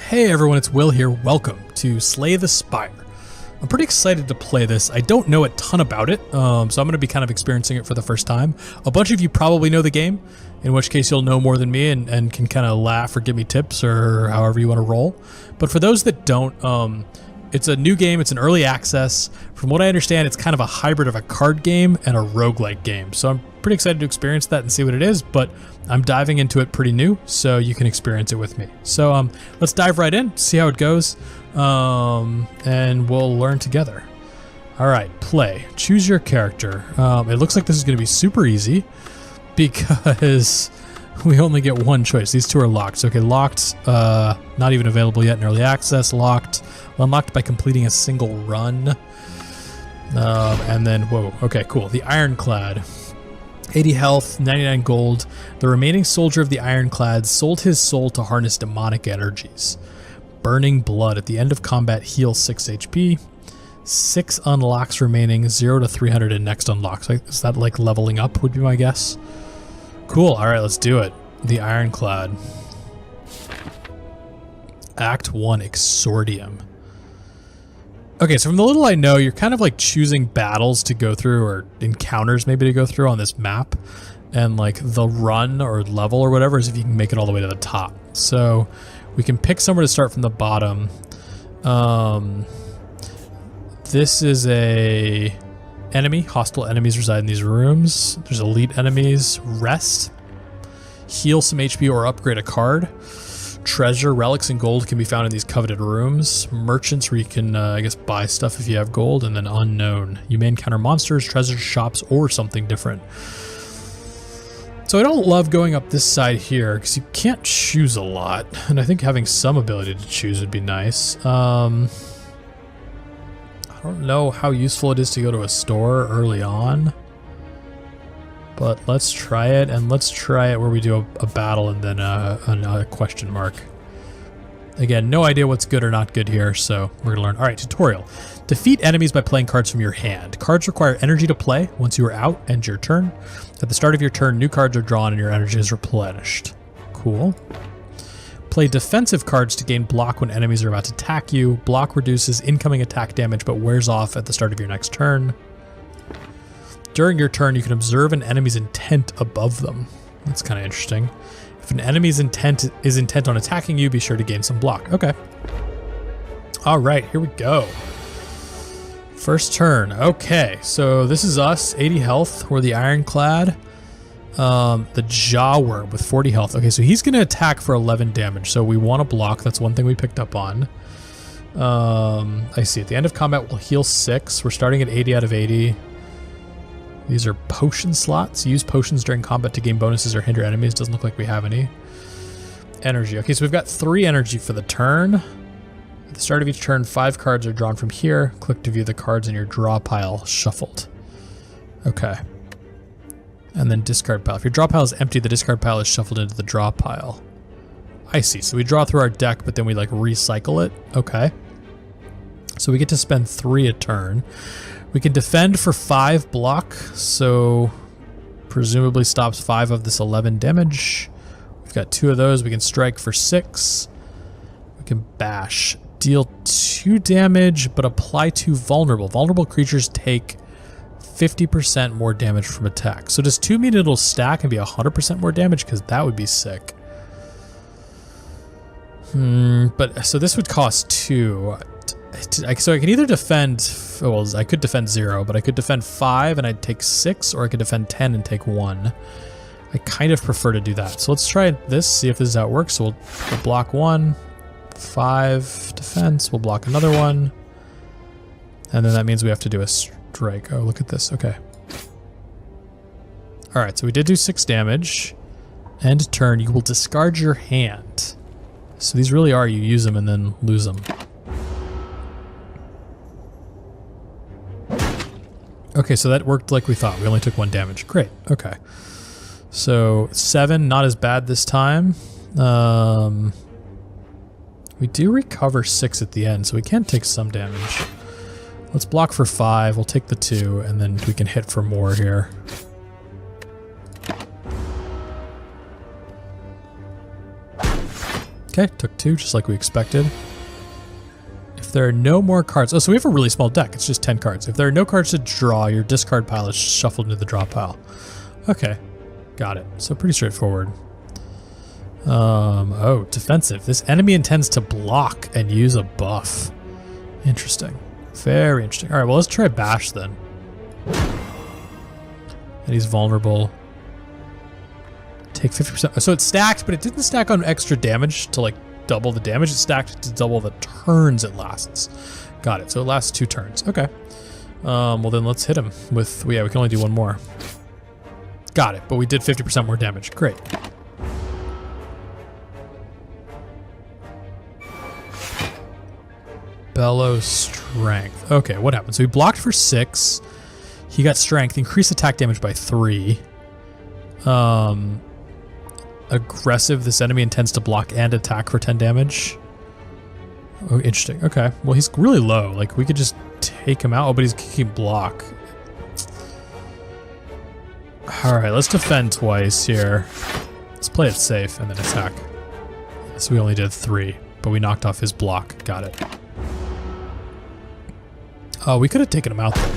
Hey everyone, it's Will here. Welcome to Slay the Spire. I'm pretty excited to play this. I don't know a ton about it, so I'm going to be kind of experiencing it for the first time. A bunch of you probably know the game, in which case you'll know more than me and can kind of laugh or give me tips or however you want to roll. But for those that don't, it's a new game. It's an early access. From what I understand, it's kind of a hybrid of a card game and a roguelike game. So I'm pretty excited to experience that and see what it is, but I'm diving into it pretty new, so you can experience it with me. So let's dive right in, see how it goes, and we'll learn together. All right, play. Choose your character. It looks like this is going to be super easy because we only get one choice. These two are locked. Okay, locked, not even available yet in early access. Locked, unlocked by completing a single run. And then, whoa, okay, cool. The Ironclad. 80 health, 99 gold. The remaining soldier of the Ironclad sold his soul to harness demonic energies. Burning blood. At the end of combat, heal 6 HP. 6 unlocks remaining, 0 to 300 in next unlocks. Is that like leveling up would be my guess? Cool, alright, let's do it. The Ironclad. Act 1, Exordium. Okay, so from the little I know, you're kind of like choosing battles to go through or encounters maybe to go through on this map. And like the run or level or whatever is if you can make it all the way to the top. So we can pick somewhere to start from the bottom. This is a enemy. Hostile enemies reside in these rooms. There's elite enemies. Rest. Heal some HP or upgrade a card. Treasure, relics, and gold can be found in these coveted rooms. Merchants, where you can, I guess, buy stuff if you have gold. And then unknown. You may encounter monsters, treasures, shops, or something different. So I don't love going up this side here because you can't choose a lot. And I think having some ability to choose would be nice. I don't know how useful it is to go to a store early on. But let's try it, and let's try it where we do a battle and then a question mark. Again, no idea what's good or not good here, so we're gonna learn. All right, tutorial. Defeat enemies by playing cards from your hand. Cards require energy to play. Once you are out, end your turn. At the start of your turn, new cards are drawn and your energy is replenished. Cool. Play defensive cards to gain block when enemies are about to attack you. Block reduces incoming attack damage but wears off at the start of your next turn. During your turn, you can observe an enemy's intent above them. That's kind of interesting. If an enemy's intent is intent on attacking you, be sure to gain some block. Okay. All right, here we go. First turn. Okay, so this is us, 80 health. We're the Ironclad. The Jawworm with 40 health. Okay, so he's going to attack for 11 damage. So we want to block. That's one thing we picked up on. I see. At the end of combat, we'll heal 6. We're starting at 80 out of 80. These are potion slots. Use potions during combat to gain bonuses or hinder enemies. Doesn't look like we have any. Energy. Okay, so we've got 3 energy for the turn. At the start of each turn, 5 cards are drawn from here. Click to view the cards in your draw pile shuffled. Okay. And then discard pile. If your draw pile is empty, the discard pile is shuffled into the draw pile. I see. So we draw through our deck, but then we like recycle it. Okay. So we get to spend 3 a turn. We can defend for 5 block, so presumably stops 5 of this 11 damage. We've got 2 of those. We can strike for 6. We can bash. Deal 2 damage, but apply 2 vulnerable. Vulnerable creatures take 50% more damage from attack. So does 2 mean it'll stack and be 100% more damage? Because that would be sick. But so this would cost 2. So I can either defend, well, I could defend 0, but I could defend 5 and I'd take 6, or I could defend 10 and take 1. I kind of prefer to do that. So let's try this, see if this is how it works. So we'll block 1, 5 defense, we'll block another one. And then that means we have to do a strike. Oh, look at this, okay. All right, so we did do 6 damage. End turn, you will discard your hand. So these really are, you use them and then lose them. Okay, so that worked like we thought. We only took 1 damage. Great. Okay. So 7, not as bad this time. We do recover 6 at the end, so we can take some damage. Let's block for 5. We'll take the 2, and then we can hit for more here. Okay, took 2, just like we expected. If there are no more cards... Oh, so we have a really small deck. It's just 10 cards. If there are no cards to draw, your discard pile is shuffled into the draw pile. Okay, got it. So pretty straightforward. Oh, defensive. This enemy intends to block and use a buff. Interesting. Very interesting. All right, well, let's try Bash then. And he's vulnerable. Take 50%. So it stacked, but it didn't stack on extra damage to like double the damage. It stacked to double the turns it lasts. Got it. So it lasts 2 turns. Okay. Well, then let's hit him with... Yeah, we can only do 1 more. Got it. But we did 50% more damage. Great. Bellow strength. Okay, what happened? So he blocked for 6. He got strength. Increased attack damage by 3. Aggressive. This enemy intends to block and attack for 10 damage. Oh, interesting. Okay. Well, he's really low. Like, we could just take him out. Oh, but he's kicking block. Alright, let's defend twice here. Let's play it safe and then attack. So we only did 3, but we knocked off his block. Got it. Oh, we could have taken him out though.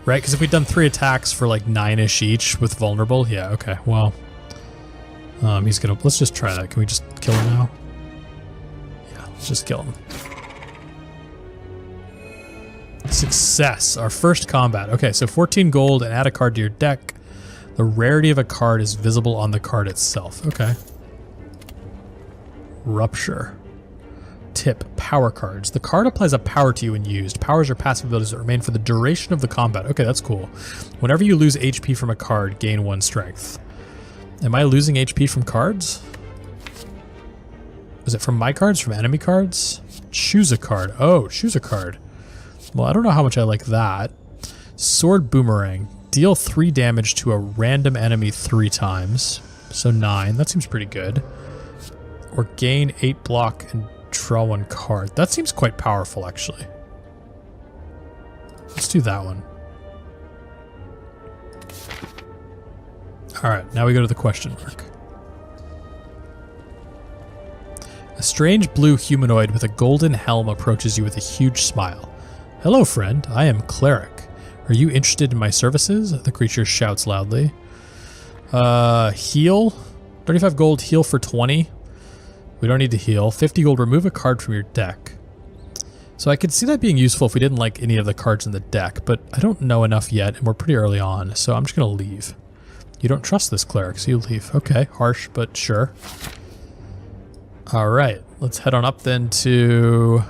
Right? Because if we'd done 3 attacks for like 9-ish each with vulnerable, yeah, okay, well. He's gonna, let's just try that. Can we just kill him now? Yeah, let's just kill him. Success, our first combat. Okay, so 14 gold and add a card to your deck. The rarity of a card is visible on the card itself. Okay. Rupture. Tip, power cards. The card applies a power to you when used. Powers are passive abilities that remain for the duration of the combat. Okay, that's cool. Whenever you lose HP from a card, gain 1 strength. Am I losing HP from cards? Is it from my cards? From enemy cards? Choose a card. Oh, choose a card. Well, I don't know how much I like that. Sword Boomerang. Deal 3 damage to a random enemy 3 times. So 9. That seems pretty good. Or gain 8 block and draw 1 card. That seems quite powerful, actually. Let's do that one. Alright, now we go to the question mark. A strange blue humanoid with a golden helm approaches you with a huge smile. Hello, friend. I am Cleric. Are you interested in my services? The creature shouts loudly. Heal? 35 gold, heal for 20. We don't need to heal. 50 gold, remove a card from your deck. So I could see that being useful if we didn't like any of the cards in the deck, but I don't know enough yet, and we're pretty early on, so I'm just going to leave. You don't trust this cleric, so you leave. Okay, harsh, but sure. Alright, let's head on up then to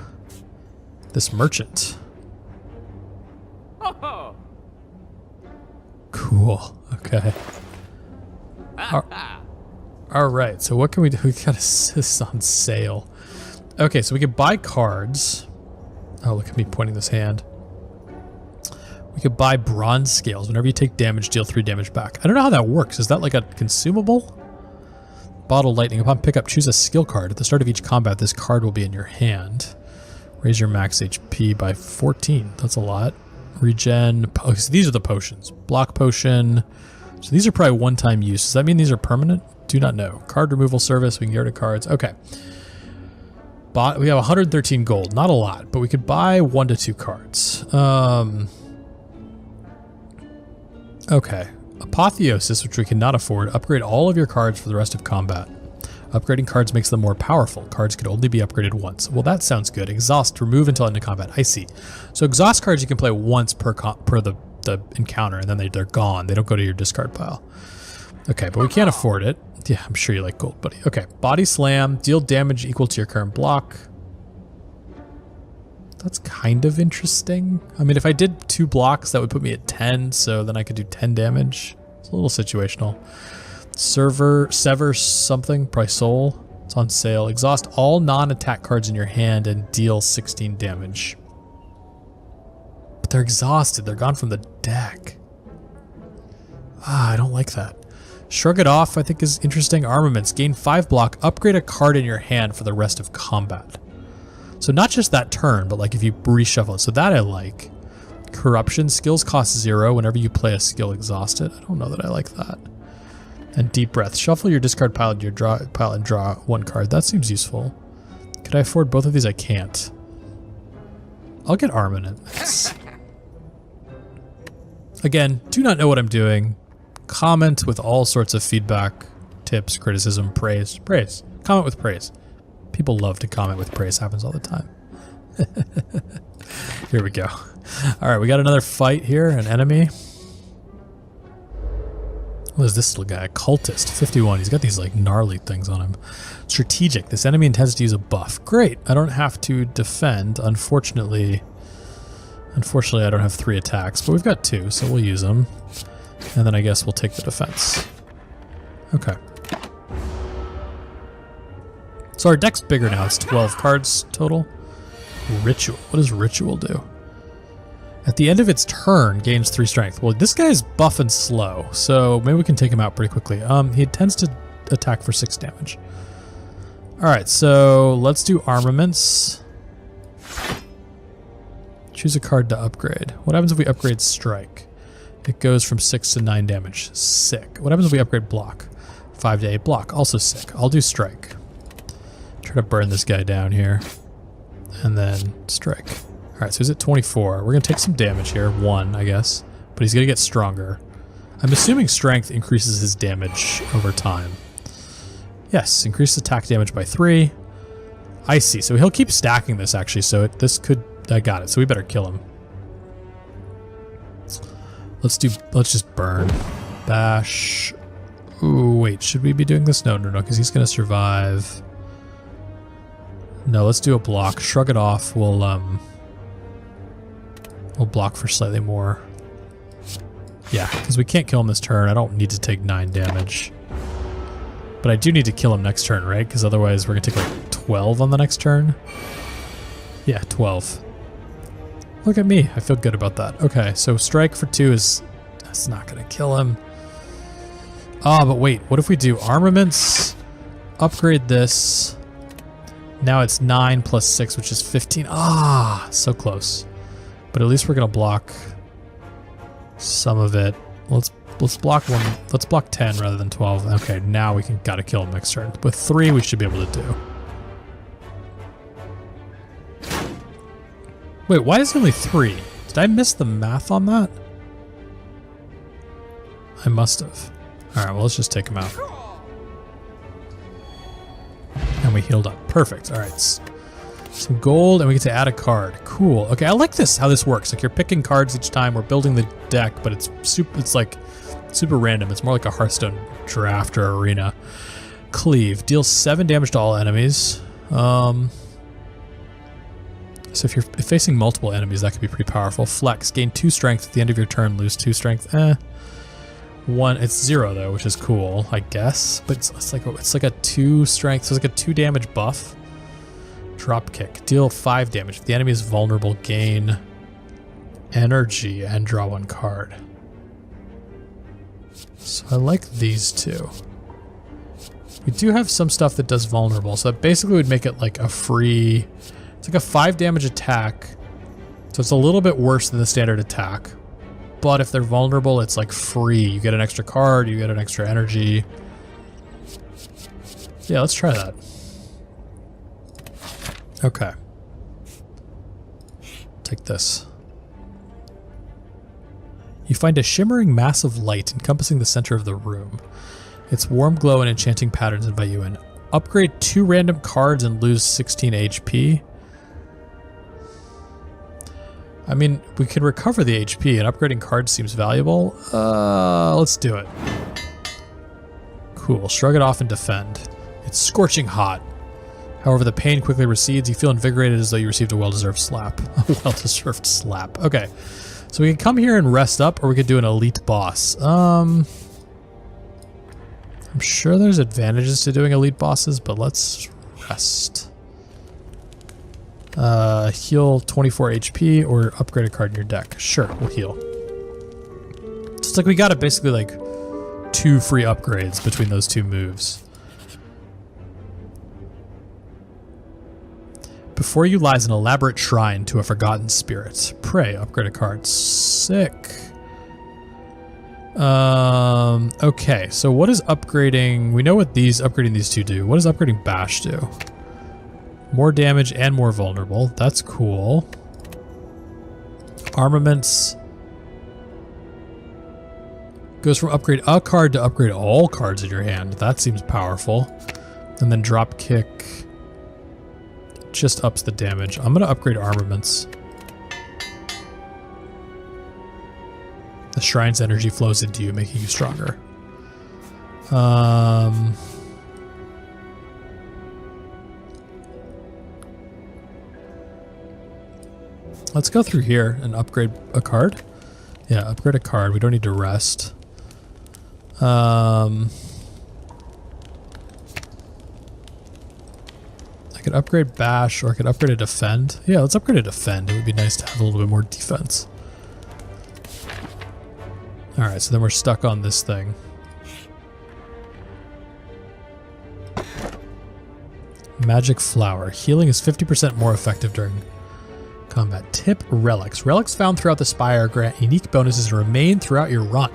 this merchant. Cool, okay. Alright, so what can we do? We got this on sale. Okay, so we can buy cards. Oh, look at me pointing this hand. We could buy bronze scales. Whenever you take damage, deal 3 damage back. I don't know how that works. Is that like a consumable? Bottle lightning. Upon pickup, choose a skill card. At the start of each combat, this card will be in your hand. Raise your max HP by 14. That's a lot. Regen. Oh, so these are the potions. Block potion. So these are probably one-time use. Does that mean these are permanent? Do not know. Card removal service. We can get rid of cards. Okay. We have 113 gold. Not a lot, but we could buy 1 to 2 cards. Okay. Apotheosis, which we cannot afford. Upgrade all of your cards for the rest of combat. Upgrading cards makes them more powerful. Cards can only be upgraded once. Well, that sounds good. Exhaust, remove until end of combat. I see. So exhaust cards you can play once per the encounter, and then they're gone. They don't go to your discard pile. Okay, but we can't afford it. Yeah, I'm sure you like gold, buddy. Okay, body slam. Deal damage equal to your current block. That's kind of interesting. I mean, if I did 2 blocks, that would put me at 10, so then I could do 10 damage. It's a little situational. Sever something, probably soul. It's on sale. Exhaust all non-attack cards in your hand and deal 16 damage. But they're exhausted. They're gone from the deck. I don't like that. Shrug it off, I think, is interesting. Armaments. Gain 5 block. Upgrade a card in your hand for the rest of combat. So not just that turn, but like if you reshuffle it. So that I like. Corruption. Skills cost 0 whenever you play a skill exhausted. I don't know that I like that. And Deep Breath. Shuffle your discard pile to your pile and draw one card. That seems useful. Could I afford both of these? I can't. I'll get Armaments. Again, do not know what I'm doing. Comment with all sorts of feedback, tips, criticism, praise. Praise. Comment with praise. People love to comment with praise. Happens all the time. Here we go. Alright, we got another fight here. An enemy. What is this little guy? Cultist. 51. He's got these like gnarly things on him. Strategic. This enemy intends to use a buff. Great. I don't have to defend. Unfortunately, I don't have 3 attacks, but we've got 2, so we'll use them. And then I guess we'll take the defense. Okay. So our deck's bigger now. It's 12 cards total. Ritual. What does Ritual do? At the end of its turn, gains 3 strength. Well, this guy's buff and slow, so maybe we can take him out pretty quickly. He tends to attack for 6 damage. Alright, so let's do Armaments. Choose a card to upgrade. What happens if we upgrade Strike? It goes from 6 to 9 damage. Sick. What happens if we upgrade Block? 5 to 8 block. Also sick. I'll do Strike. Try to burn this guy down here. And then Strike. Alright, so he's at 24. We're going to take some damage here. 1, I guess. But he's going to get stronger. I'm assuming Strength increases his damage over time. Yes, increase attack damage by 3. I see. So he'll keep stacking this, actually. So this could... I got it. So we better kill him. Let's just burn. Bash. Ooh, wait. Should we be doing this? No, because he's going to survive. No, let's do a block. Shrug it off. We'll block for slightly more. Yeah, because we can't kill him this turn. I don't need to take 9 damage. But I do need to kill him next turn, right? Because otherwise we're going to take like 12 on the next turn. Yeah, 12. Look at me. I feel good about that. Okay, so Strike for 2 is... That's not going to kill him. Ah, but wait. What if we do Armaments? Upgrade this. Now it's 9 plus 6, which is 15. Ah, so close. But at least we're going to block some of it. Let's block 1. Let's block 10 rather than 12. Okay, now we gotta kill him next turn. With 3, we should be able to do. Wait, why is it only 3? Did I miss the math on that? I must have. Alright, well, let's just take him out. And we healed up. Perfect. Alright. Some gold, and we get to add a card. Cool. Okay, I like this, how this works. Like, you're picking cards each time. We're building the deck, but it's like super random. It's more like a Hearthstone draft or arena. Cleave. Deals 7 damage to all enemies. So if you're facing multiple enemies, that could be pretty powerful. Flex. Gain 2 strength at the end of your turn. Lose 2 strength. 1. It's 0 though, which is cool, I guess. But it's like a 2 strength. So it's like a 2 damage buff. Drop kick. Deal 5 damage. If the enemy is vulnerable, gain energy and draw 1 card. So I like these 2. We do have some stuff that does vulnerable, so that basically would make it like a free... It's like a 5 damage attack, so it's a little bit worse than the standard attack. But if they're vulnerable, it's like free. You get an extra card, you get an extra energy. Yeah, let's try that. Okay. Take this. You find a shimmering mass of light encompassing the center of the room. Its warm glow and enchanting patterns invite you in. Upgrade 2 random cards and lose 16 HP. I mean, we can recover the HP, and upgrading cards seems valuable. Let's do it. Cool. Shrug it off and defend. It's scorching hot. However, the pain quickly recedes. You feel invigorated as though you received a well-deserved slap. A well-deserved slap. Okay. So we can come here and rest up, or we could do an elite boss. I'm sure there's advantages to doing elite bosses, but let's rest. Heal 24 HP or upgrade a card in your deck. Sure, we'll heal. It's like we got basically like 2 free upgrades between those 2 moves. Before you lies an elaborate shrine to a forgotten spirit. Pray, upgrade a card. Sick. Okay, so what is upgrading? We know what upgrading these two do. What does upgrading Bash do? More damage and more vulnerable. That's cool. Armaments goes from upgrade a card to upgrade all cards in your hand. That seems powerful. And then drop kick just ups the damage. I'm gonna upgrade armaments. The shrine's energy flows into you, making you stronger. Let's go through here and upgrade a card. Yeah, upgrade a card. We don't need to rest. I could upgrade Bash, or I could upgrade a Defend. Yeah, let's upgrade a Defend. It would be nice to have a little bit more defense. Alright, so then we're stuck on this thing. Magic Flower. Healing is 50% more effective during combat. Tip: Relics. Relics found throughout the Spire grant unique bonuses and remain throughout your run.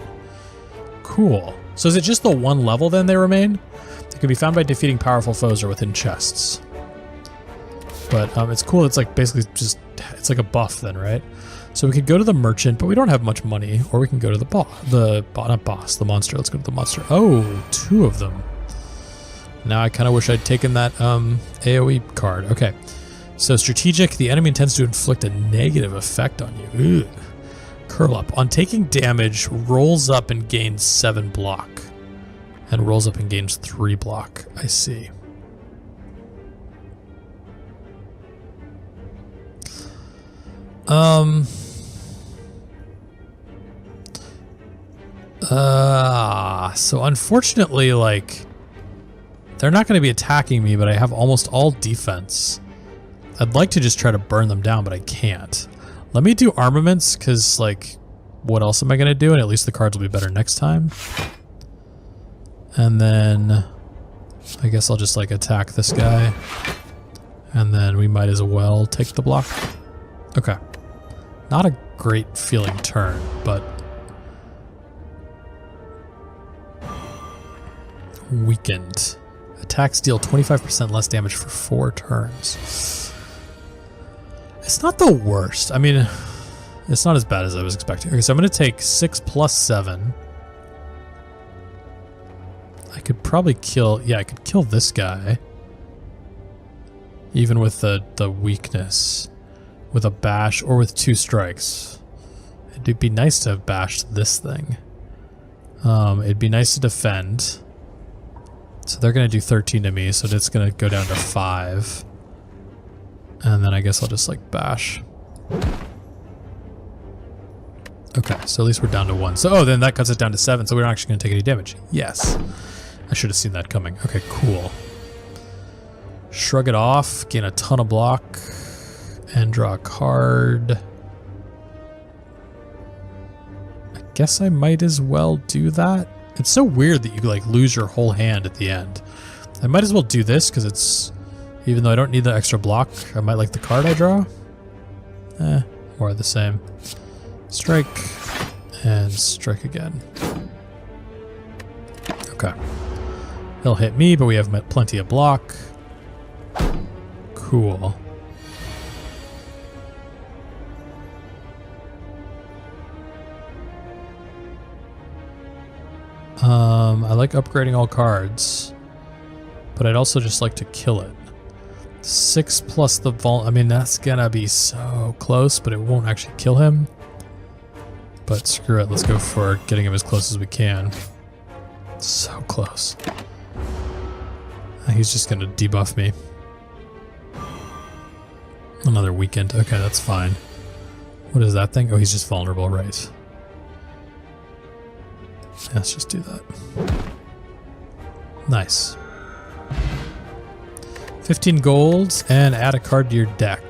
Cool. So is it just the one level then they remain? They can be found by defeating powerful foes or within chests. But it's cool. It's like basically just, it's like a buff then, right? So we could go to the merchant, but we don't have much money. Or we can go to the the monster. Let's go to the monster. Oh, 2 of them. Now I kind of wish I'd taken that AoE card. Okay. So strategic, the enemy intends to inflict a negative effect on you. Ugh. Curl up. On taking damage, rolls up and gains 7 block. And rolls up and gains 3 block. I see. So unfortunately, like, they're not going to be attacking me, but I have almost all defense. I'd like to just try to burn them down, but I can't. Let me do armaments, because, like, what else am I going to do? And at least the cards will be better next time. And then I guess I'll just, like, attack this guy. And then we might as well take the block. Okay. Not a great feeling turn, but weakened. Attacks deal 25% less damage for 4 turns. It's not the worst. I mean, it's not as bad as I was expecting. Okay, so I'm going to take 6 plus 7. I could probably kill... Yeah, I could kill this guy. Even with the weakness. With a bash or with 2 strikes. It'd be nice to have bashed this thing. It'd be nice to defend. So they're going to do 13 to me, so it's going to go down to 5. And then I guess I'll just, like, bash. Okay, so at least we're down to 1. So, oh, then that cuts it down to 7, so we're not actually going to take any damage. Yes. I should have seen that coming. Okay, cool. Shrug it off, gain a ton of block, and draw a card. I guess I might as well do that. It's so weird that you, like, lose your whole hand at the end. I might as well do this, because it's... Even though I don't need the extra block, I might like the card I draw. More the same. Strike, and strike again. Okay. He'll hit me, but we have plenty of block. Cool. I like upgrading all cards, but I'd also just like to kill it. 6 plus the I mean, that's gonna be so close, but it won't actually kill him. But screw it, let's go for getting him as close as we can. So close. He's just gonna debuff me. Another weakened. Okay, that's fine. What is that thing? Oh, he's just vulnerable, right? Yeah, let's just do that. Nice. 15 golds and add a card to your deck.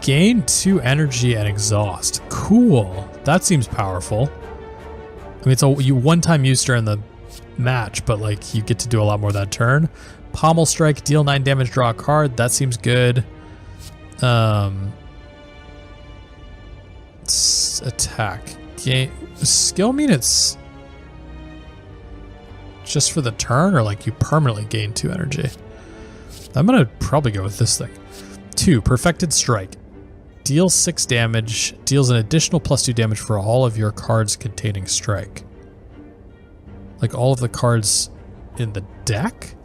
Gain 2 energy and exhaust. Cool. That seems powerful. I mean, it's a one-time use during the match, but like you get to do a lot more that turn. Pommel strike, deal 9 damage, draw a card. That seems good. Attack. gain... Skill mean it's just for the turn, or like you permanently gain 2 energy? I'm gonna probably go with this thing. 2, Perfected Strike. Deals 6 damage, deals an additional +2 damage for all of your cards containing strike. Like all of the cards in the deck?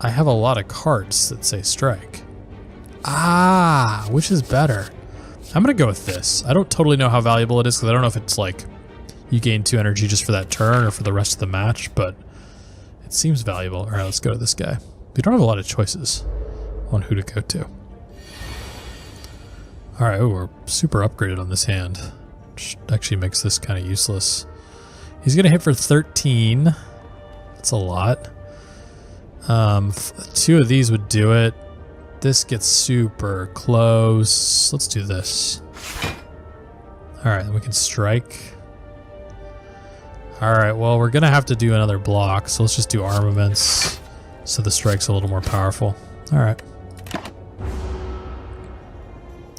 I have a lot of cards that say strike. Ah, which is better? I'm gonna go with this. I don't totally know how valuable it is because I don't know if it's like you gain 2 energy just for that turn or for the rest of the match, but it seems valuable. All right, let's go to this guy. We don't have a lot of choices on who to go to. All right, oh, we're super upgraded on this hand, which actually makes this kind of useless. He's gonna hit for 13. That's a lot. 2 of these would do it. This gets super close. Let's do this. All right, then we can strike. All right, well, we're gonna have to do another block, so let's just do armaments so the strike's a little more powerful. All right.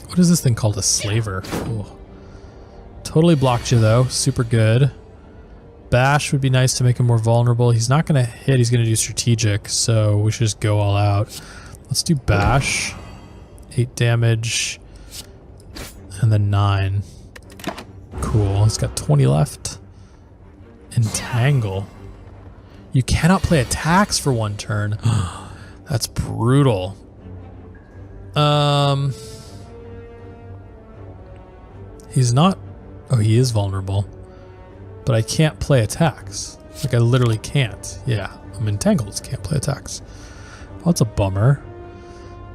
What is this thing called? A slaver. Ooh. Totally blocked you though, super good. Bash would be nice to make him more vulnerable. He's not gonna hit, he's gonna do strategic, so we should just go all out. Let's do bash. 8 damage. And then 9. Cool, he's got 20 left. Entangle. You cannot play attacks for 1 turn. That's brutal. He's not... Oh, he is vulnerable. But I can't play attacks. Like, I literally can't. Yeah, I'm entangled, can't play attacks. Well, that's a bummer.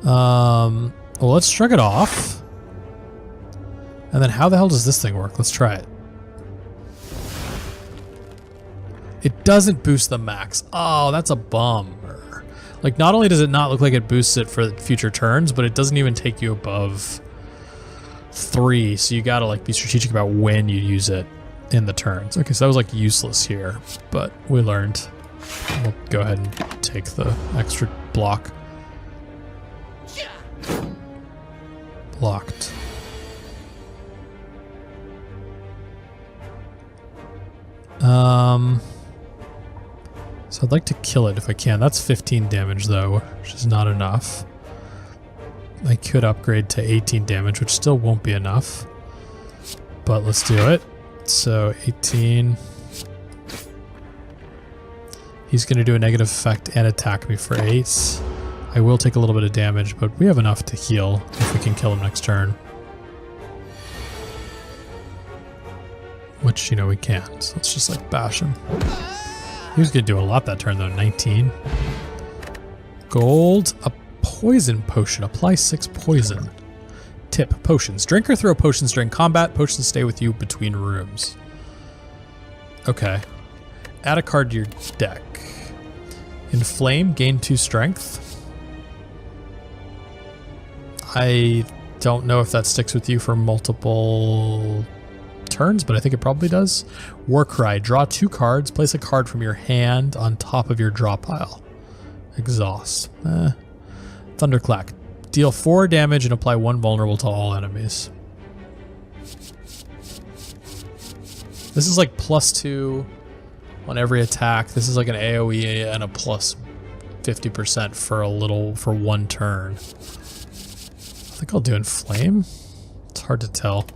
Well, let's shrug it off. And then how the hell does this thing work? Let's try it. It doesn't boost the max. Oh, that's a bummer. Like, not only does it not look like it boosts it for future turns, but it doesn't even take you above 3, so you gotta like be strategic about when you use it in the turns. Okay, so that was like useless here, but we learned. We'll go ahead and take the extra block. Blocked. So I'd like to kill it if I can. That's 15 damage though, which is not enough. I could upgrade to 18 damage, which still won't be enough. But let's do it. So 18. He's going to do a negative effect and attack me for 8. I will take a little bit of damage, but we have enough to heal if we can kill him next turn. Which, you know, we can't. So let's just like bash him. He was going to do a lot that turn though. 19. Gold. A poison potion. Apply 6 poison. Tip. Potions. Drink or throw potions during combat. Potions stay with you between rooms. Okay. Add a card to your deck. Inflame. Gain 2 strength. I don't know if that sticks with you for multiple turns, but I think it probably does. Warcry. Draw 2 cards. Place a card from your hand on top of your draw pile. Exhaust. Thunderclack. Deal 4 damage and apply 1 vulnerable to all enemies. This is like +2 on every attack. This is like an AoE and a plus 50% for 1 turn. I think I'll do Inflame. It's hard to tell.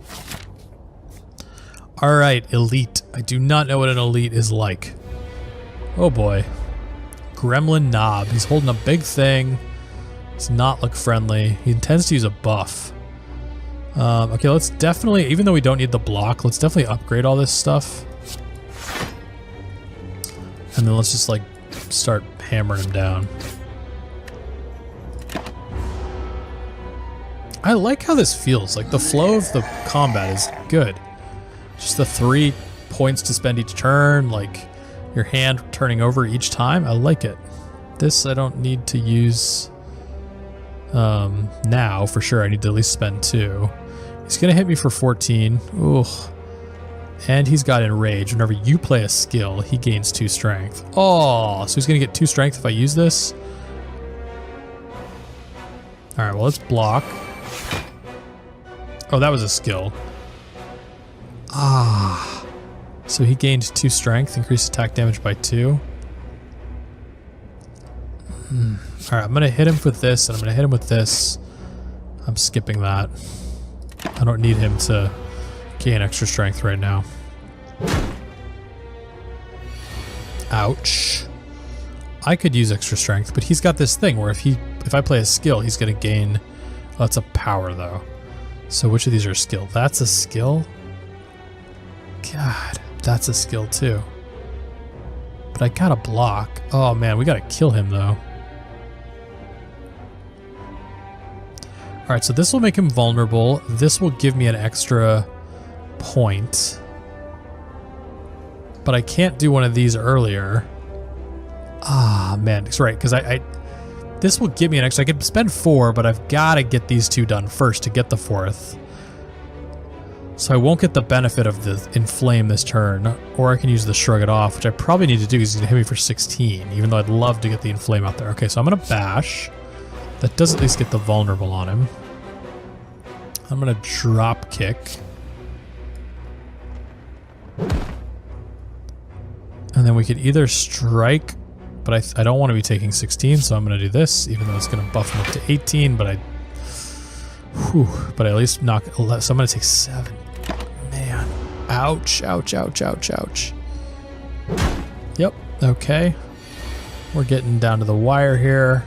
Alright, Elite. I do not know what an Elite is like. Oh boy. Gremlin Knob. He's holding a big thing. Does not look friendly. He intends to use a buff. Okay, let's definitely, even though we don't need the block, let's definitely upgrade all this stuff. And then let's just like start hammering him down. I like how this feels. Like the flow of the combat is good. Just the 3 points to spend each turn, like your hand turning over each time. I like it. This I don't need to use now for sure. I need to at least spend 2. He's gonna hit me for 14. Ooh. And he's got Enrage. Whenever you play a skill, he gains 2 strength. Oh, so he's gonna get 2 strength if I use this. Alright, well let's block. Oh, that was a skill. Ah. So he gained 2 strength, increased attack damage by 2. Alright, I'm going to hit him with this, and I'm going to hit him with this. I'm skipping that. I don't need him to gain extra strength right now. Ouch. I could use extra strength, but he's got this thing where if I play a skill, he's going to gain... Oh, it's a power, though. So which of these are a skill? That's a skill? God, that's a skill, too. But I gotta block. Oh, man, we gotta kill him, though. Alright, so this will make him vulnerable. This will give me an extra point. But I can't do one of these earlier. Ah, man. That's right, because this will give me an extra... I could spend 4, but I've got to get these 2 done first to get the 4th. So I won't get the benefit of the Inflame this turn, or I can use the Shrug It Off, which I probably need to do because he's going to hit me for 16, even though I'd love to get the Inflame out there. Okay, so I'm going to Bash. That does at least get the Vulnerable on him. I'm going to Drop Kick. And then we could either Strike, but I don't want to be taking 16, so I'm going to do this, even though it's going to buff him up to 18, but I at least knock 11, so I'm going to take 7. Man. Ouch, ouch, ouch, ouch, ouch. Yep, okay. We're getting down to the wire here.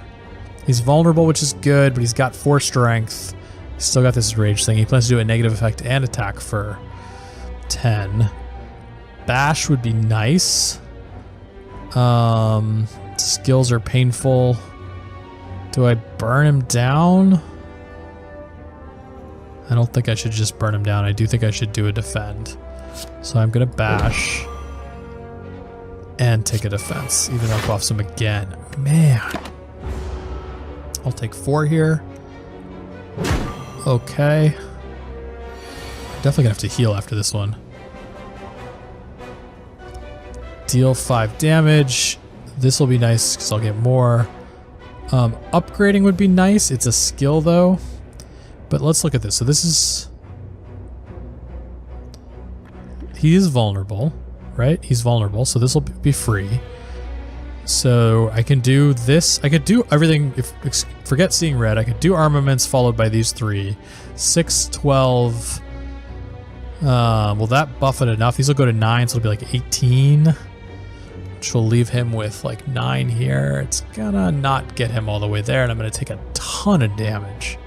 He's vulnerable, which is good, but he's got 4 strength. He's still got this rage thing. He plans to do a negative effect and attack for 10. Bash would be nice. Skills are painful. Do I burn him down? I don't think I should just burn him down. I do think I should do a defend. So I'm going to Bash and take a defense, even though it buffs him again. Man. I'll take 4 here. Okay. Definitely going to have to heal after this one. Deal 5 damage. This will be nice because I'll get more. Upgrading would be nice. It's a skill though. But let's look at this. So this is... He is vulnerable, right? He's vulnerable, so this will be free. So I can do this. I could do everything. Forget seeing red. I could do armaments followed by these 3. 6, 12. Will that buff it enough? These will go to 9, so it'll be like 18. Which will leave him with like 9 here. It's gonna not get him all the way there, and I'm gonna take a ton of damage.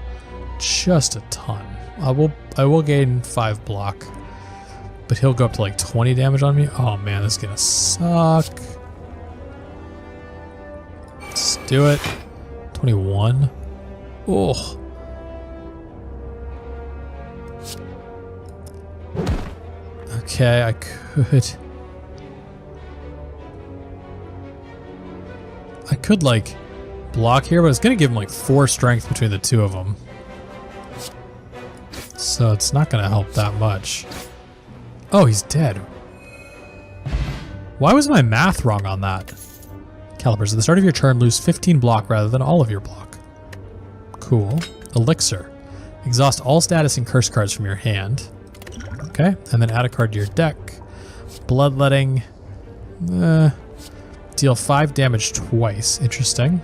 Just a ton. I will gain 5 block. But he'll go up to like 20 damage on me. Oh man, this is gonna suck. Let's do it. 21. Oh. Okay, I could like block here, but it's gonna give him like 4 strength between the 2 of them. So it's not gonna help that much. Oh, he's dead. Why was my math wrong on that? Calipers, at the start of your turn, lose 15 block rather than all of your block. Cool. Elixir. Exhaust all status and curse cards from your hand. Okay, and then add a card to your deck. Bloodletting. Deal 5 damage twice. Interesting.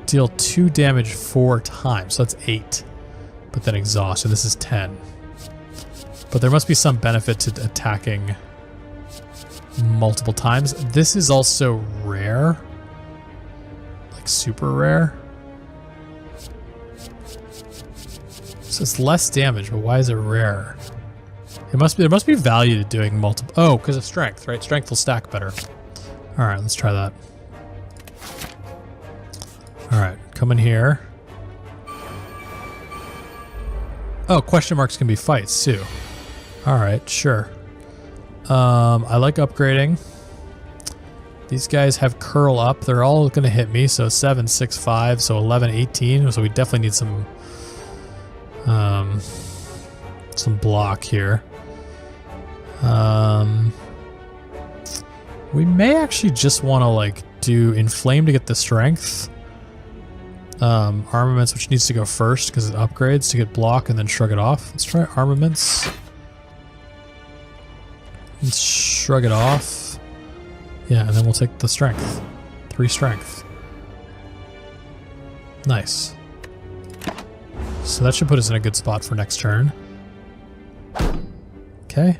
Deal 2 damage 4 times. So that's 8. But then exhaust. So this is 10. But there must be some benefit to attacking multiple times. This is also rare. Like super rare. So it's less damage, but why is it rare? There must be value to doing multiple. Oh, because of strength, right? Strength will stack better. All right, let's try that. All right, come in here. Oh, question marks can be fights too. All right, sure. I like upgrading. These guys have curl up. They're all going to hit me. So 7, 6, 5. So 11, 18. So we definitely need some block here. We may actually just want to like do Inflame to get the strength. Armaments, which needs to go first because it upgrades to get block, and then Shrug It Off. Let's try Armaments. Let's shrug it off. Yeah, and then we'll take the strength. 3 strength. Nice. So that should put us in a good spot for next turn. Okay.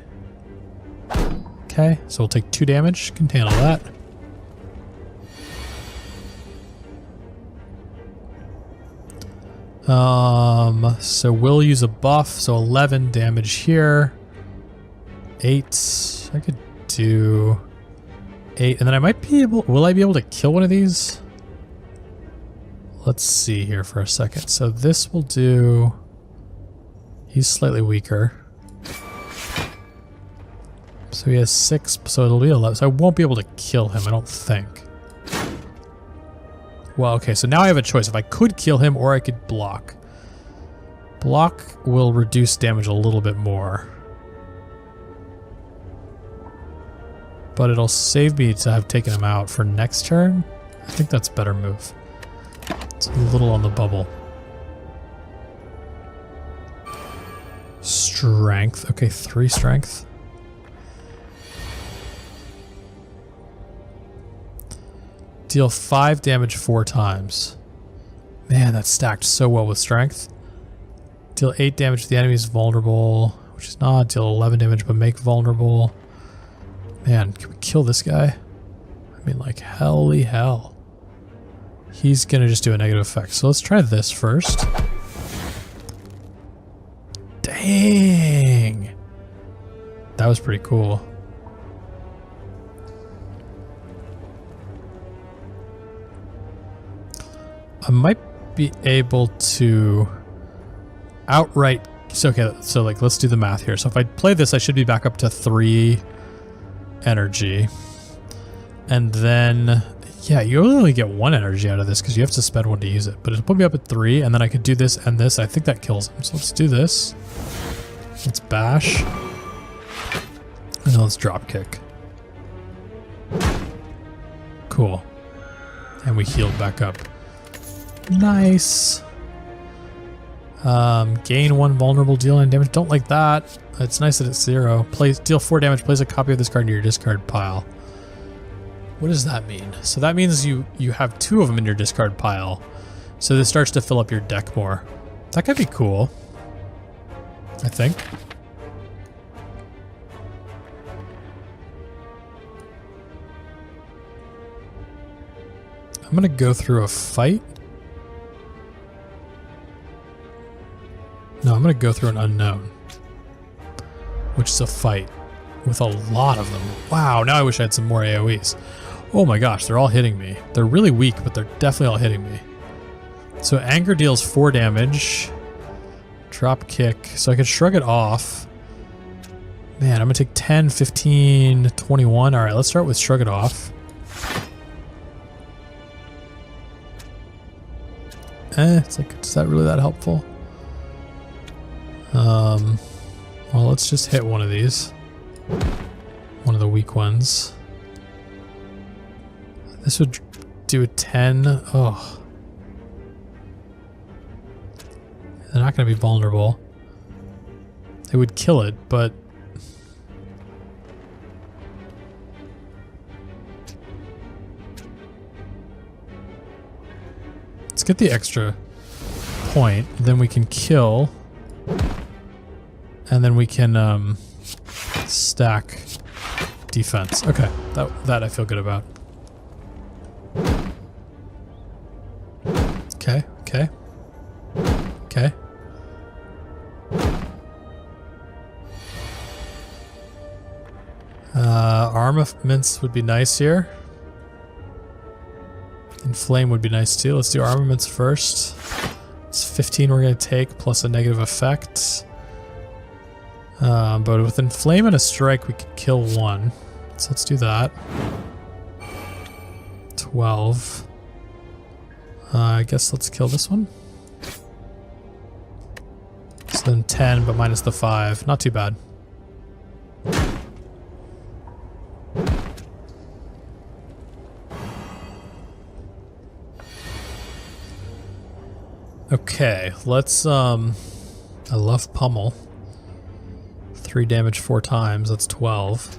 Okay, so we'll take 2 damage. Can handle that. So we'll use a buff, so 11 damage here. 8. I could do 8, and then I might be able... Will I be able to kill one of these? Let's see here for a second. So this will do... He's slightly weaker. So he has 6, so it'll be 11. So I won't be able to kill him, I don't think. Well, okay, so now I have a choice. If I could kill him or I could block. Block will reduce damage a little bit more. But it'll save me to have taken him out for next turn. I think that's a better move. It's a little on the bubble. Strength. Okay, 3 strength. Deal 5 damage 4 times. Man, that's stacked so well with strength. Deal 8 damage to the enemy is vulnerable, which is not. Deal 11 damage but make vulnerable. Man, can we kill this guy? I mean, like, helly hell. He's gonna just do a negative effect. So let's try this first. Dang! That was pretty cool. I might be able to outright... So, okay, so like, let's do the math here. So if I play this, I should be back up to 3 energy. And then, yeah, you only get 1 energy out of this because you have to spend 1 to use it. But it'll put me up at 3, and then I could do this and this. I think that kills him. So let's do this. Let's bash. And then let's drop kick. Cool. And we healed back up. Nice. Gain 1 vulnerable, deal 9 damage. Don't like that. It's nice that it's 0. Deal 4 damage, place a copy of this card in your discard pile. What does that mean? So that means you have 2 of them in your discard pile. So this starts to fill up your deck more. That could be cool, I think. I'm gonna go through a fight. No, I'm gonna go through an unknown, which is a fight with a lot of them. Wow, now I wish I had some more AoEs. Oh my gosh, they're all hitting me. They're really weak, but they're definitely all hitting me. So anger deals 4 damage. Drop kick. So I can shrug it off. Man, I'm gonna take 10, 15, 21. All right, let's start with shrug it off. It's like, is that really that helpful? Well, let's just hit one of these. One of the weak ones. This would do a 10. Oh. They're not going to be vulnerable. They would kill it, but... Let's get the extra point, then we can kill, and then we can stack defense. Okay, that I feel good about. Okay, okay, okay. Armaments would be nice here. Inflame would be nice too. Let's do armaments first. It's 15 we're going to take, plus a negative effect. But with Inflame and a Strike, we could kill 1. So let's do that. 12. I guess let's kill this one. So then 10, but minus the 5. Not too bad. Okay, let's, I love Pummel. 3 damage 4 times, that's 12.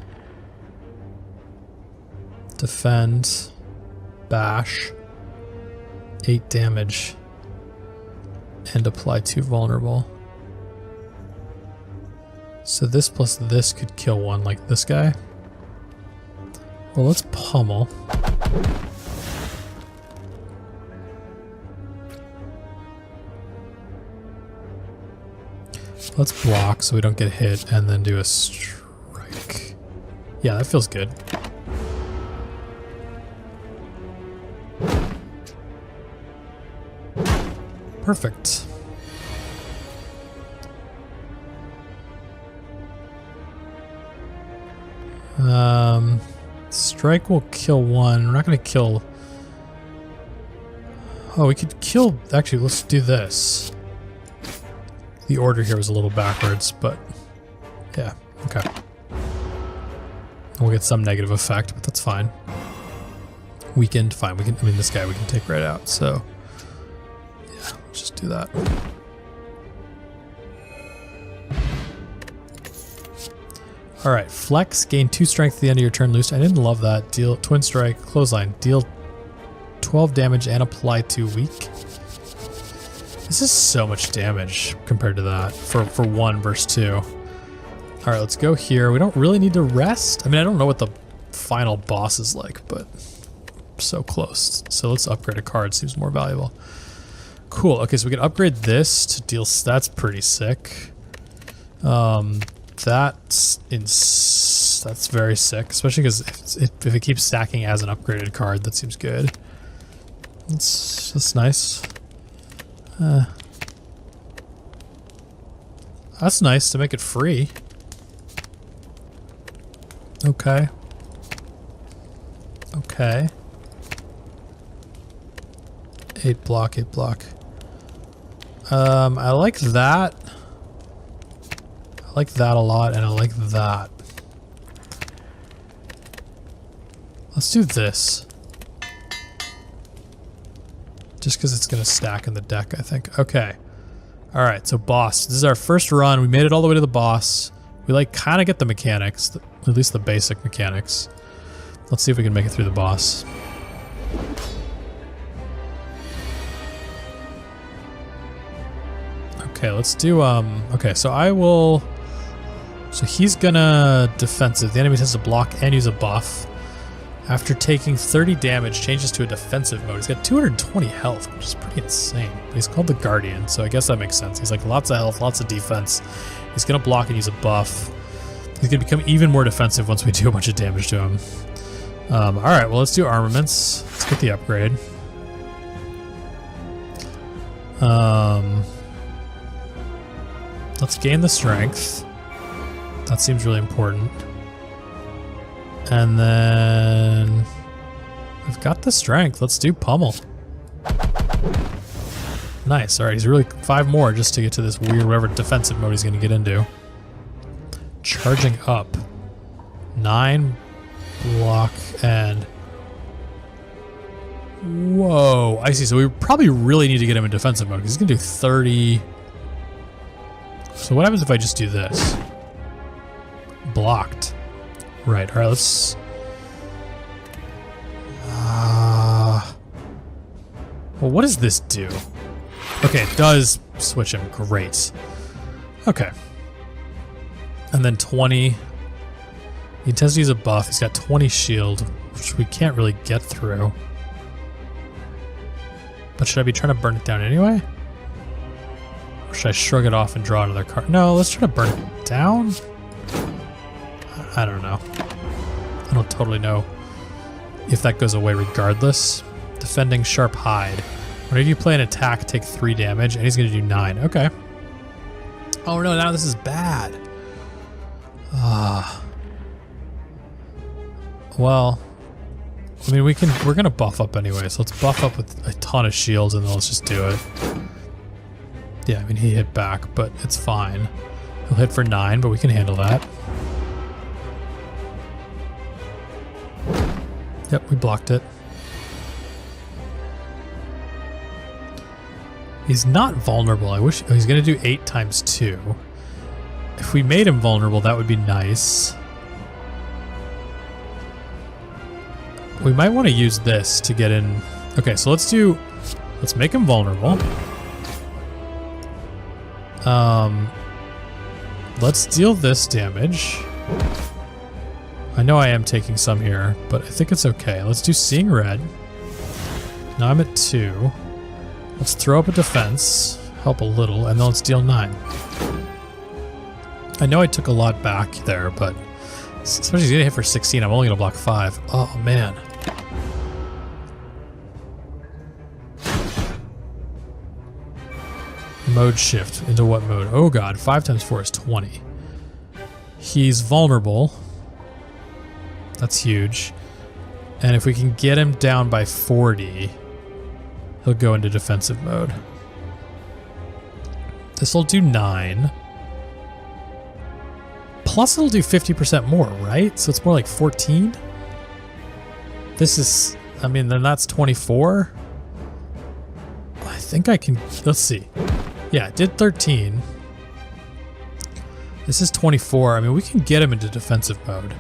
Defend. Bash. 8 damage. And apply 2 vulnerable. So this plus this could kill one, like this guy. Well, let's pummel. Let's block so we don't get hit and then do a strike. Yeah, that feels good. Perfect. Strike will kill one. We're not going to kill... Oh, we could kill... Actually, let's do this. The order here was a little backwards, but... Yeah, okay. We'll get some negative effect, but that's fine. Weakened, fine. We can... I mean, this guy we can take right out, so... Yeah, let's just do that. Alright, flex, gain 2 strength at the end of your turn loose. I didn't love that. Deal twin strike, clothesline. Deal 12 damage and apply 2 weak. This is so much damage compared to that for 1 versus 2. Alright, let's go here. We don't really need to rest. I mean, I don't know what the final boss is like, but so close. So let's upgrade a card. Seems more valuable. Cool. Okay, so we can upgrade this to deal... That's pretty sick. That's very sick, especially because if it keeps stacking as an upgraded card, that seems good. That's nice. That's nice to make it free. Okay. Okay. 8 block, 8 block. I like that. I like that a lot, and I like that. Let's do this. Just because it's going to stack in the deck, I think. Okay. Alright, so boss. This is our first run. We made it all the way to the boss. We like kind of get the mechanics, at least the basic mechanics. Let's see if we can make it through the boss. Okay, let's do, okay, so I will... So he's gonna defensive. The enemy has to block and use a buff. After taking 30 damage, changes to a defensive mode. He's got 220 health, which is pretty insane. But he's called the Guardian, so I guess that makes sense. He's like lots of health, lots of defense. He's gonna block and use a buff. He's gonna become even more defensive once we do a bunch of damage to him. Alright, well let's do armaments. Let's get the upgrade. Let's gain the strength. That seems really important. And then we've got the strength. Let's do pummel. Nice. All right, he's really 5 more just to get to this weird whatever defensive mode he's going to get into. Charging up. 9 block and... Whoa, I see. So we probably really need to get him in defensive mode because he's going to do 30... So what happens if I just do this? Blocked. Right, alright, let's... Well, what does this do? Okay, it does switch him. Great. Okay. And then 20. He intends to use a buff. He's got 20 shield, which we can't really get through. But should I be trying to burn it down anyway? Or should I shrug it off and draw another card? No, let's try to burn it down. I don't know. I don't totally know if that goes away regardless. Defending Sharp Hide. Whenever you play an attack, take 3 damage, and he's going to do 9. Okay. Oh no, now this is bad. Well, I mean, we're going to buff up anyway, so let's buff up with a ton of shields and then let's just do it. Yeah, I mean, he hit back, but it's fine. He'll hit for 9, but we can handle that. Yep, we blocked it. He's not vulnerable. I wish... Oh, he's going to do 8 times 2. If we made him vulnerable, that would be nice. We might want to use this to get in. Okay, so let's make him vulnerable. Let's deal this damage. I know I am taking some here, but I think it's okay. Let's do Seeing Red. Now I'm at 2. Let's throw up a defense, help a little, and then let's deal 9. I know I took a lot back there, but especially if he's gonna hit for 16, I'm only gonna block 5. Oh man. Mode shift. Into what mode? Oh god, 5 times 4 is 20. He's vulnerable. That's huge. And if we can get him down by 40, he'll go into defensive mode. This will do 9. Plus it'll do 50% more, right? So it's more like 14? This is, I mean, then that's 24. I think I can, let's see. Yeah, it did 13. This is 24. I mean, we can get him into defensive mode.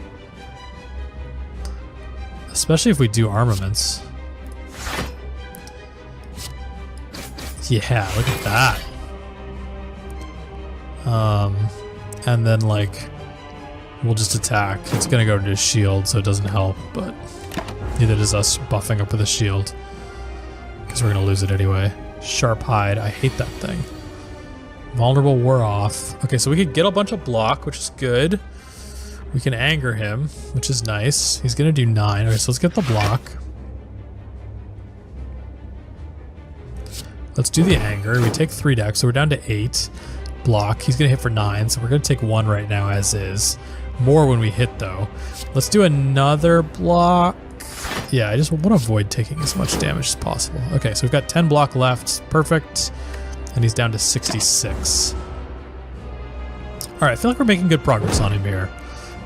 Especially if we do armaments. Yeah, look at that. And then like, we'll just attack. It's gonna go into his shield, so it doesn't help, but neither does us buffing up with a shield. Because we're gonna lose it anyway. Sharp Hide, I hate that thing. Vulnerable wore off. Okay, so we could get a bunch of block, which is good. We can anger him, which is nice. He's gonna do 9. Okay, so let's get the block. Let's do the anger. We take 3 decks, so we're down to 8. Block. He's gonna hit for 9, so we're gonna take 1 right now as is. More when we hit though. Let's do another block. Yeah, I just want to avoid taking as much damage as possible. Okay, so we've got 10 block left. Perfect. And he's down to 66. Alright, I feel like we're making good progress on him here.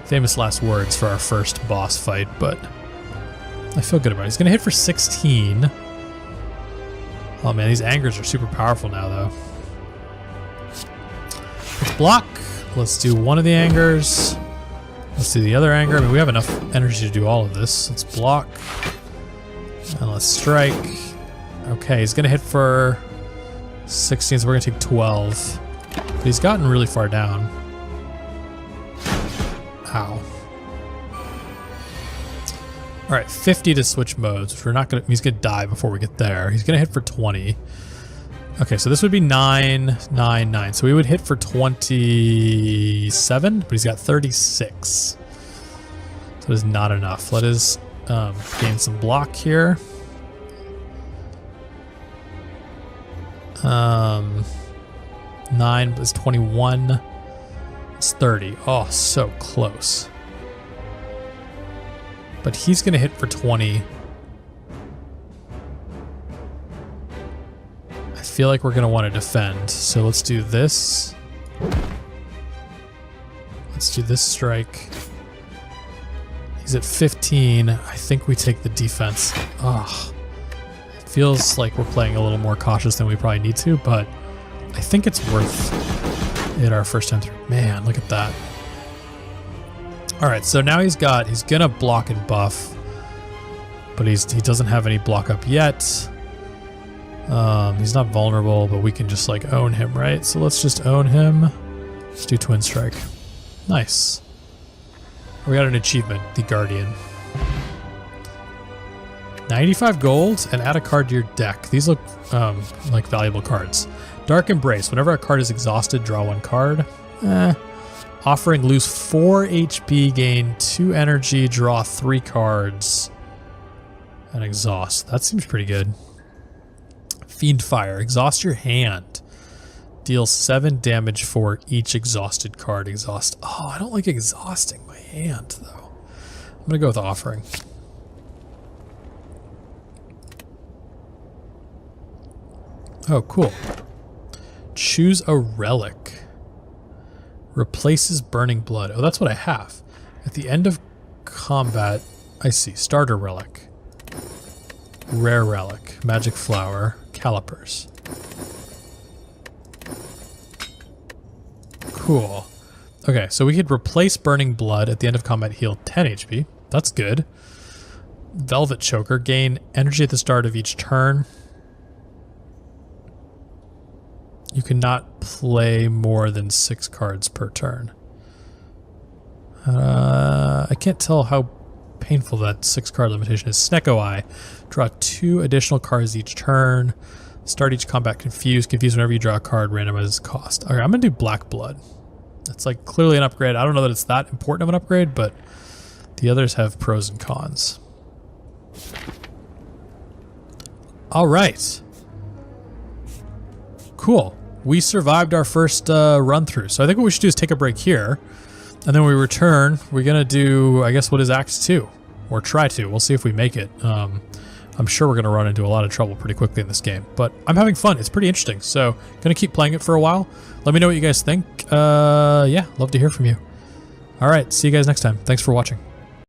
Famous last words for our first boss fight, but I feel good about it. He's going to hit for 16. Oh man, these angers are super powerful now though. Let's block. Let's do one of the angers. Let's do the other anger. I mean, we have enough energy to do all of this. Let's block. And let's strike. Okay, he's going to hit for 16, so we're going to take 12. But he's gotten really far down. Ow. Alright, 50 to switch modes, which we're not going to... He's going to die before we get there. He's going to hit for 20. Okay, so this would be 9, 9, 9. So we would hit for 27, but he's got 36. So it is not enough. Let us gain some block here. 9 is 21. It's 30. Oh, so close. But he's going to hit for 20. I feel like we're going to want to defend. So let's do this. Let's do this strike. He's at 15. I think we take the defense. Ugh. It feels like we're playing a little more cautious than we probably need to, but I think it's worth it our first time through. Man, look at that. Alright, so now he's gonna block and buff, but he doesn't have any block up yet. He's not vulnerable, but we can just like own him, right? So let's just own him. Let's do Twin Strike. Nice. We got an achievement, the Guardian. 95 gold and add a card to your deck. These look like valuable cards. Dark Embrace. Whenever a card is exhausted, draw 1 card. Offering, lose 4 HP, gain 2 energy, draw 3 cards, and exhaust. That seems pretty good. Fiend Fire. Exhaust your hand. Deal 7 damage for each exhausted card. Exhaust. Oh, I don't like exhausting my hand, though. I'm going to go with Offering. Oh, cool. Choose a relic. Replaces Burning Blood. Oh, that's what I have. At the end of combat, I see. Starter Relic. Rare Relic. Magic Flower. Calipers. Cool. Okay, so we could replace Burning Blood at the end of combat, heal 10 HP. That's good. Velvet Choker. Gain energy at the start of each turn. You cannot play more than 6 cards per turn. I can't tell how painful that 6-card limitation is. Snecko Eye. Draw 2 additional cards each turn. Start each combat confused. Confused whenever you draw a card, randomizes cost. Okay, I'm going to do Black Blood. That's like clearly an upgrade. I don't know that it's that important of an upgrade, but the others have pros and cons. All right. Cool. We survived our first run through. So I think what we should do is take a break here. And then when we return, we're going to do, I guess, what is Act 2? Or try to. We'll see if we make it. I'm sure we're going to run into a lot of trouble pretty quickly in this game. But I'm having fun. It's pretty interesting. So going to keep playing it for a while. Let me know what you guys think. Yeah, love to hear from you. All right. See you guys next time. Thanks for watching.